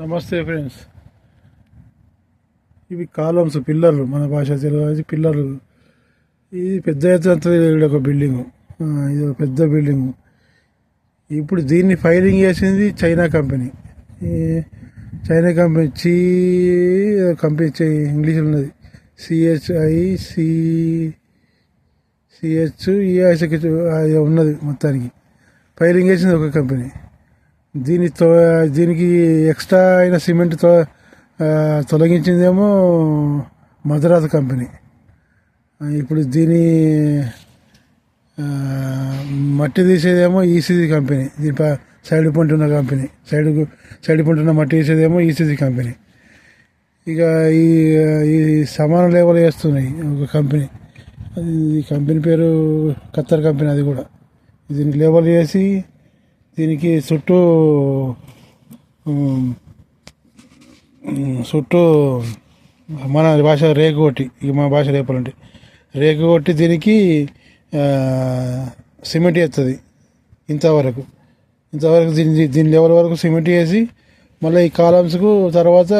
నమస్తే ఫ్రెండ్స్. ఇవి కాలమ్స్, పిల్లర్లు, మన భాష తెలుగు పిల్లర్లు. ఇది పెద్ద ఎత్తున ఒక బిల్డింగు. ఇది ఒక పెద్ద బిల్డింగు. ఇప్పుడు దీన్ని ఫైరింగ్ చేసింది చైనా కంపెనీ. ఈ చైనా కంపెనీ కంపెనీ ఇంగ్లీష్లో ఉన్నది. సిహెచ్ఈఐసి ఉన్నది. మొత్తానికి ఫైరింగ్ చేసింది ఒక కంపెనీ. దీనికి ఎక్స్ట్రా అయిన సిమెంట్ తొలగించిందేమో మద్రాస్ కంపెనీ. ఇప్పుడు దీని మట్టి తీసేదేమో ఈసీజీ కంపెనీ. దీని సైడ్ పొంటున్న కంపెనీ, సైడ్ పొంటున్న మట్టి తీసేదేమో ఈసీజీ కంపెనీ. ఇక ఈ సమాన లేవల్ వేస్తున్నాయి ఒక కంపెనీ. ఈ కంపెనీ పేరు ఖత్తర్ కంపెనీ. అది కూడా దీనికి లేవల్ వేసి దీనికి చుట్టూ మన భాష రేకు కొట్టి, ఇక మా భాష రేపాలంటే రేకు కొట్టి దీనికి సిమెంట్ వేస్తుంది. ఇంతవరకు దీని లెవెల్ వరకు సిమెంట్ వేసి మళ్ళీ ఈ కాలమ్స్కు తర్వాత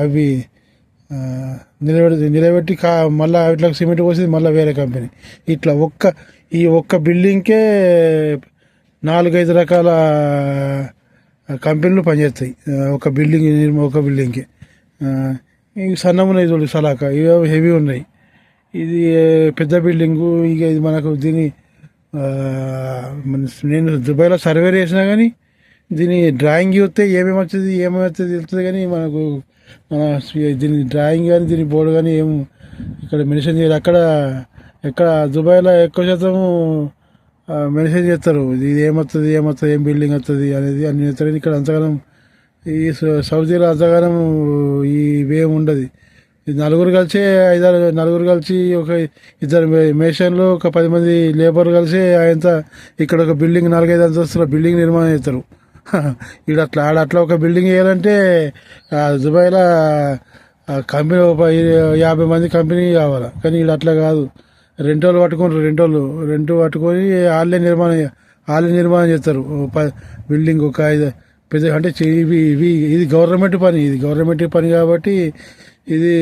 అవి నిలబెట్టి మళ్ళీ వాటికి సిమెంట్ పోసి మళ్ళీ వేరే కంపెనీ. ఇట్లా ఈ ఒక్క బిల్డింగ్కే 4-5 రకాల కంపెనీలు పనిచేస్తాయి ఒక బిల్డింగ్కి. ఇవి సన్నగా ఉన్నాయి చూడు సలాక, ఇవి హెవీ ఉన్నాయి. ఇది పెద్ద బిల్డింగు. ఇక ఇది మనకు నేను దుబాయ్లో సర్వే చేసినా కానీ దీని డ్రాయింగ్ చూస్తే ఏమేమి వస్తుంది తెలుస్తుంది. కానీ మనకు దీని డ్రాయింగ్ కానీ దీని బోర్డు కానీ ఏం ఇక్కడ మెన్షన్ చేయరు. ఎక్కడ దుబాయ్లో ఎక్కువ శాతము మెన్షన్ చేస్తారు ఇది ఏమవుతుంది, ఏం బిల్డింగ్ వస్తుంది అనేది అన్ని చేస్తారు. ఇక్కడ అంతగానం ఈ సౌదీలో అంతగానం ఇవేమి ఉండదు. ఇది నలుగురు కలిసి ఒక 2 మేషన్లు, ఒక 10 మంది లేబర్లు కలిసి ఆయన ఇక్కడ ఒక బిల్డింగ్ 4-5 అంతస్తుల బిల్డింగ్ నిర్మాణం చేస్తారు. ఇక్కడ అట్లా ఒక బిల్డింగ్ వేయాలంటే దుబాయ్లో కంపెనీ 50 మంది కంపెనీ కావాలి. కానీ ఇక్కడ అట్లా కాదు. రెంట్ పట్టుకొని వాళ్ళే నిర్మాణం చేస్తారు. బిల్డింగ్ ఒక 5 పెద్ద అంటే ఇది గవర్నమెంట్ పని కాబట్టి ఇది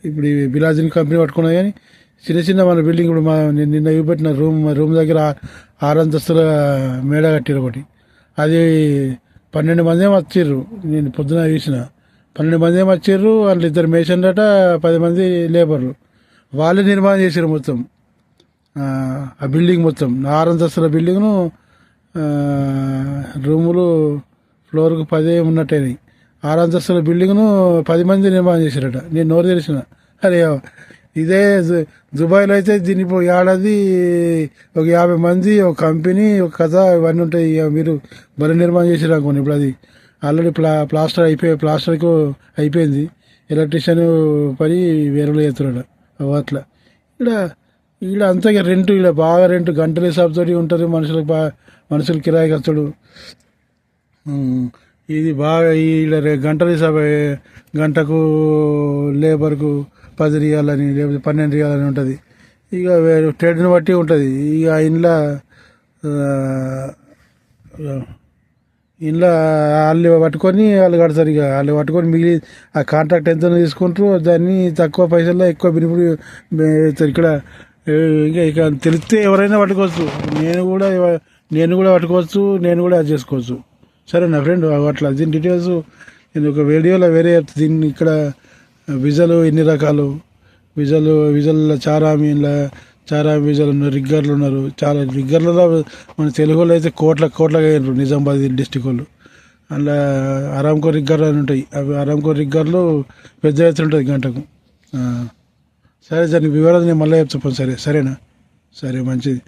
ఇప్పుడు బిలాజిన్ కంపెనీ పట్టుకున్నది. కానీ చిన్న మన బిల్డింగ్ ఇప్పుడు నిన్న ఇవ్వబెట్టిన రూమ్ దగ్గర 6 అంతస్తుల మేడ కట్టారు ఒకటి. అది 12 మంది వచ్చిర్రు. నేను పొద్దున చూసిన 12 మంది వచ్చిర్రు. వాళ్ళు 2 మేషన్లట, 10 మంది లేబర్లు. వాళ్ళే నిర్మాణం చేశారు మొత్తం ఆ బిల్డింగ్ మొత్తం. 6 అంతస్తుల బిల్డింగ్ను రూములు ఫ్లోర్కు 10 ఉన్నట్టయినాయి. 6 అంతస్తుల బిల్డింగ్ను 10 మంది నిర్మాణం చేశారట. నేను నోరు తెలిసిన అరే ఇదే దుబాయ్లో అయితే దీని ఏడాది ఒక 50 మంది, ఒక కంపెనీ, ఒక కథ ఇవన్నీ ఉంటాయి. మీరు బలి నిర్మాణం చేసారు అనుకోండి. ఇప్పుడు అది ఆల్రెడీ ప్లాస్టర్కు అయిపోయింది. ఎలక్ట్రీషియన్ పని వేరేలో చేస్తున్నాడు. అట్లా ఇక్కడ అంతా రెంట్, ఇక్కడ బాగా రెంట్, గంటల హిసాబ్ తోటి ఉంటారు. మనుషులు కిరాయికి వస్తాడు. ఇది బాగా ఇక్కడ గంటల హిసాబ్, గంటకు లేబర్కు 10 రియాలని లేకపోతే 12 రియాలని ఉంటుంది. ఇక ట్రేడ్ని బట్టి ఉంటుంది. ఇక ఇంట్లో వాళ్ళు పట్టుకొని వాళ్ళు కడతారు. ఇక వాళ్ళు పట్టుకొని మిగిలి ఆ కాంట్రాక్ట్ ఎంత తీసుకుంటారు దాన్ని తక్కువ పైసల్లో ఎక్కువ బెనిఫిట్ ఇక్కడ. ఇక తెలిస్తే ఎవరైనా పట్టుకోవచ్చు. నేను కూడా పట్టుకోవచ్చు, నేను కూడా అది చేసుకోవచ్చు. సరే నా ఫ్రెండ్ అట్లా దీని డీటెయిల్స్ నేను ఒక వీడియోలో వేరే దీన్ని. ఇక్కడ విజలు ఎన్ని రకాలు, విజల్లో చారామి విజలు ఉన్నారు, రిగ్గర్లు ఉన్నారు. చాలా రిగ్గర్లలో మన తెలుగు వాళ్ళు అయితే కోట్లగా అయినారు. నిజామాబాద్ డిస్టిక్ వాళ్ళు అలా అరామ్కో రిగ్గర్లు అని ఉంటాయి. అవి అరామ్కో రిగ్గర్లు పెద్ద ఎత్తున ఉంటుంది గంటకు. సరే దాని వివరాలు నేను మళ్ళీ చెప్తాను. సరేనా? సరే మంచిది.